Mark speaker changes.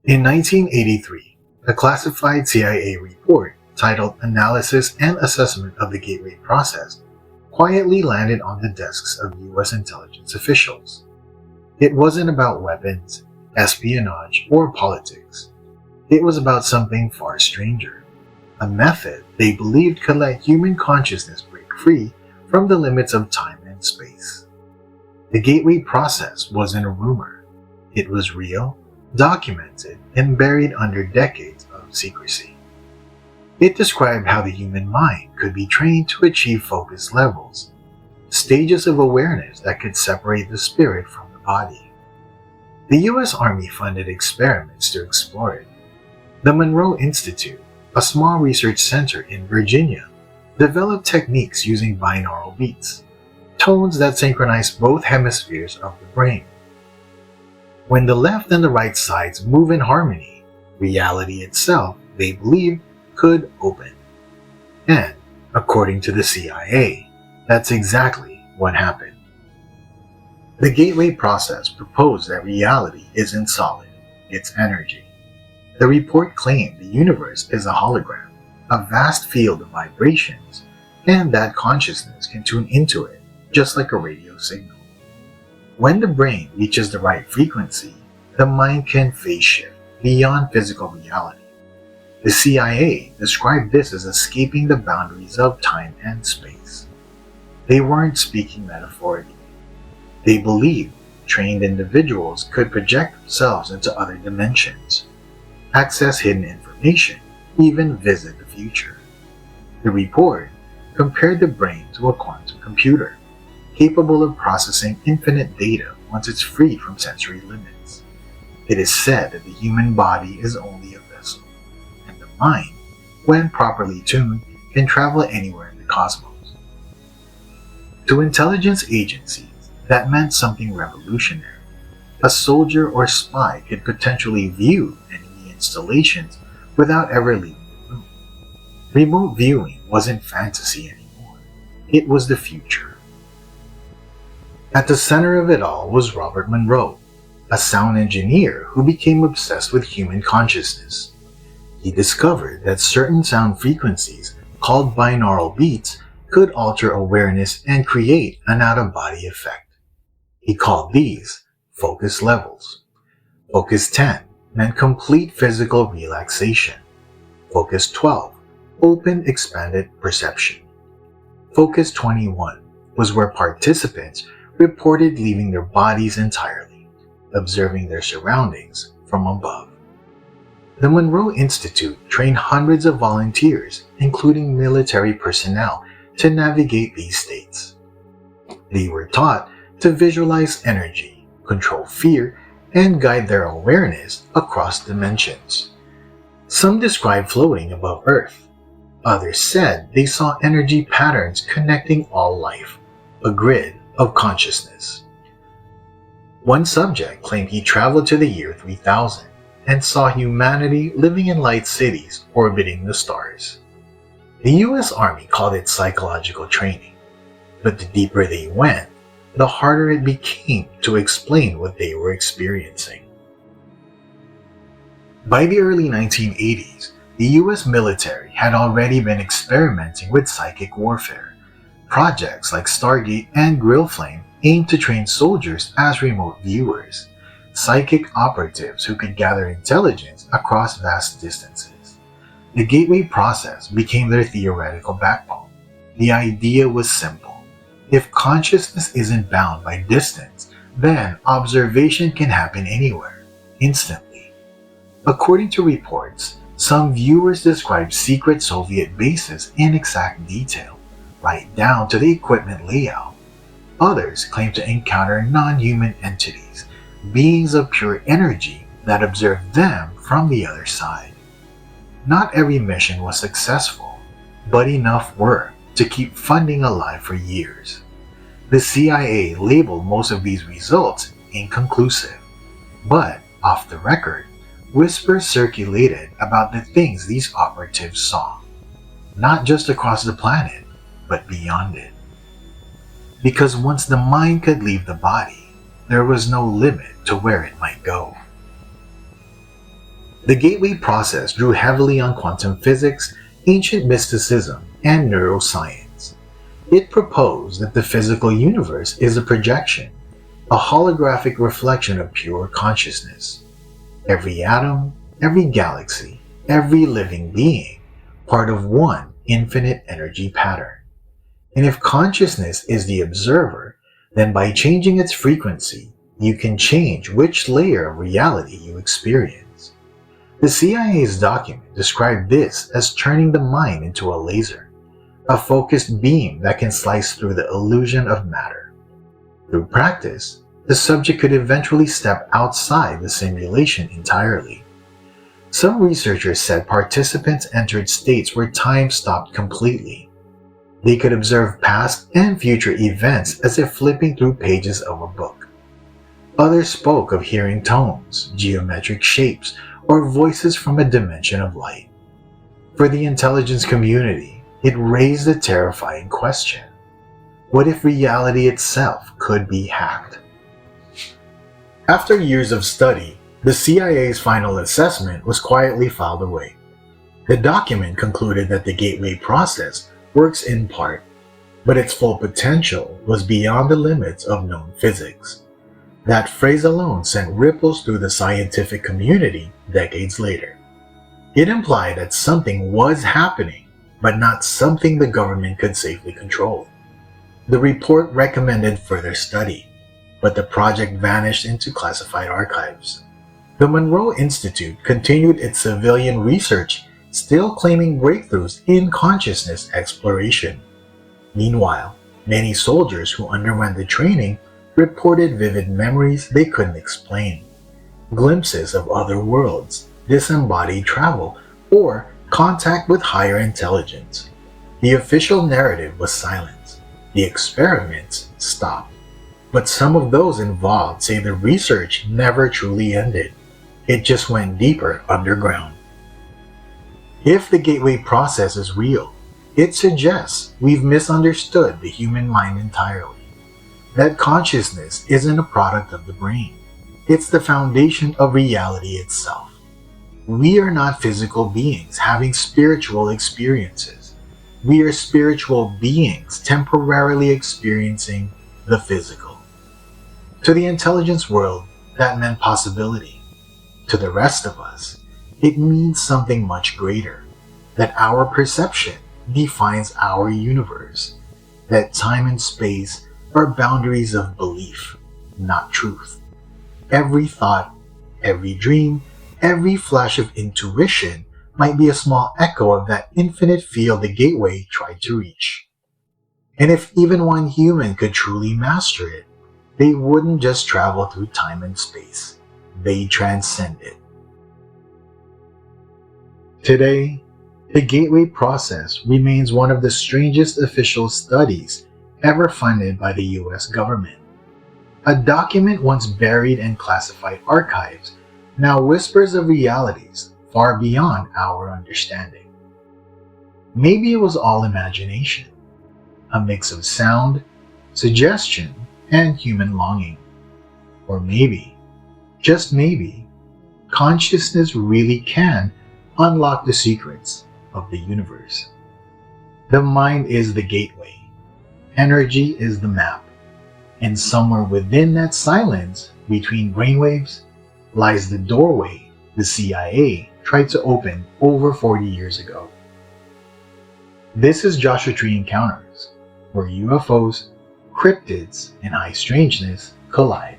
Speaker 1: In 1983, a classified CIA report titled Analysis and Assessment of the Gateway Process quietly landed on the desks of US intelligence officials. It wasn't about weapons, espionage, or politics. It was about something far stranger, a method they believed could let human consciousness break free from the limits of time and space. The Gateway Process wasn't a rumor. It was real, documented, and buried under decades of secrecy. It described how the human mind could be trained to achieve focus levels, stages of awareness that could separate the spirit from the body. The US Army funded experiments to explore it. The Monroe Institute, a small research center in Virginia, developed techniques using binaural beats, tones that synchronize both hemispheres of the brain. When the left and the right sides move in harmony, reality itself, they believed, could open. And, according to the CIA, that's exactly what happened. The Gateway Process proposed that reality isn't solid, it's energy. The report claimed the universe is a hologram, a vast field of vibrations, and that consciousness can tune into it, just like a radio signal. When the brain reaches the right frequency, the mind can phase shift beyond physical reality. The CIA described this as escaping the boundaries of time and space. They weren't speaking metaphorically. They believed trained individuals could project themselves into other dimensions, access hidden information, even visit the future. The report compared the brain to a quantum computer, capable of processing infinite data once it's free from sensory limits. It is said that the human body is only a vessel, and the mind, when properly tuned, can travel anywhere in the cosmos. To intelligence agencies, that meant something revolutionary. A soldier or spy could potentially view enemy installations without ever leaving the room. Remote viewing wasn't fantasy anymore. It was the future. At the center of it all was Robert Monroe, a sound engineer who became obsessed with human consciousness. He discovered that certain sound frequencies, called binaural beats, could alter awareness and create an out-of-body effect. He called these focus levels. Focus 10 meant complete physical relaxation. Focus 12, open expanded perception. Focus 21 was where participants reported leaving their bodies entirely, observing their surroundings from above. The Monroe Institute trained hundreds of volunteers, including military personnel, to navigate these states. They were taught to visualize energy, control fear, and guide their awareness across dimensions. Some described floating above Earth. Others said they saw energy patterns connecting all life, a grid of consciousness. One subject claimed he traveled to the year 3000 and saw humanity living in light cities orbiting the stars. The US Army called it psychological training, but the deeper they went, the harder it became to explain what they were experiencing. By the early 1980s, the US military had already been experimenting with psychic warfare. Projects like Stargate and Grill Flame aimed to train soldiers as remote viewers, psychic operatives who could gather intelligence across vast distances. The Gateway Process became their theoretical backbone. The idea was simple. If consciousness isn't bound by distance, then observation can happen anywhere, instantly. According to reports, some viewers described secret Soviet bases in exact detail, right down to the equipment layout. Others claim to encounter non-human entities, beings of pure energy that observed them from the other side. Not every mission was successful, but enough were to keep funding alive for years. The CIA labeled most of these results inconclusive, but off the record, whispers circulated about the things these operatives saw, not just across the planet, but beyond it. Because once the mind could leave the body, there was no limit to where it might go. The gateway process drew heavily on quantum physics, ancient mysticism, and neuroscience. It proposed that the physical universe is a projection, a holographic reflection of pure consciousness. Every atom, every galaxy, every living being, part of one infinite energy pattern. And if consciousness is the observer, then by changing its frequency, you can change which layer of reality you experience. The CIA's document described this as turning the mind into a laser, a focused beam that can slice through the illusion of matter. Through practice, the subject could eventually step outside the simulation entirely. Some researchers said participants entered states where time stopped completely. They could observe past and future events as if flipping through pages of a book. Others spoke of hearing tones, geometric shapes, or voices from a dimension of light. For the intelligence community, it raised a terrifying question. What if reality itself could be hacked? After years of study, the CIA's final assessment was quietly filed away. The document concluded that the gateway process works in part, but its full potential was beyond the limits of known physics. That phrase alone sent ripples through the scientific community decades later. It implied that something was happening, but not something the government could safely control. The report recommended further study, but the project vanished into classified archives. The Monroe Institute continued its civilian research, still claiming breakthroughs in consciousness exploration. Meanwhile, many soldiers who underwent the training reported vivid memories they couldn't explain, glimpses of other worlds, disembodied travel, or contact with higher intelligence. The official narrative was silent. The experiments stopped. But some of those involved say the research never truly ended. It just went deeper underground. If the gateway process is real, it suggests we've misunderstood the human mind entirely. That consciousness isn't a product of the brain. It's the foundation of reality itself. We are not physical beings having spiritual experiences. We are spiritual beings temporarily experiencing the physical. To the intelligence world, that meant possibility. To the rest of us, it means something much greater. That our perception defines our universe. That time and space are boundaries of belief, not truth. Every thought, every dream, every flash of intuition might be a small echo of that infinite field the gateway tried to reach. And if even one human could truly master it, they wouldn't just travel through time and space. They transcend it. Today, the gateway process remains one of the strangest official studies ever funded by the US government. A document once buried in classified archives now whispers of realities far beyond our understanding. Maybe it was all imagination, a mix of sound, suggestion, and human longing. Or maybe, just maybe, consciousness really can unlock the secrets of the universe. The mind is the gateway. Energy is the map. And somewhere within that silence, between brainwaves, lies the doorway the CIA tried to open over 40 years ago. This is Joshua Tree Encounters, where UFOs, cryptids, and high strangeness collide.